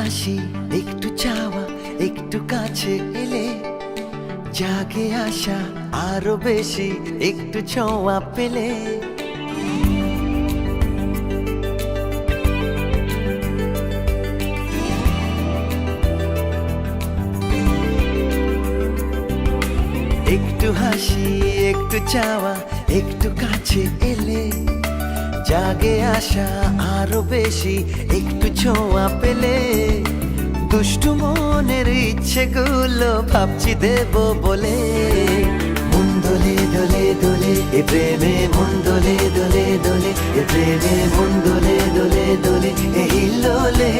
হাসি একটু চাওয়া একটু কাছে এলে জাগে আশা আরো বেশি একটু ছোঁয়া পেলে। একটু হাসি একটু চাওয়া একটু কাছে এলে জাগে আশা আরো বেশি একটু ছোঁয়া পেলে। দুষ্টু মনের ইচ্ছেগুলো ভাবছি দেব বলে। মন দোলে দোলে দোলে এ প্রেমে, মন দোলে দোলে দোলে এ প্রেমে, মন দোলে দোলে দোলে এই লোলে।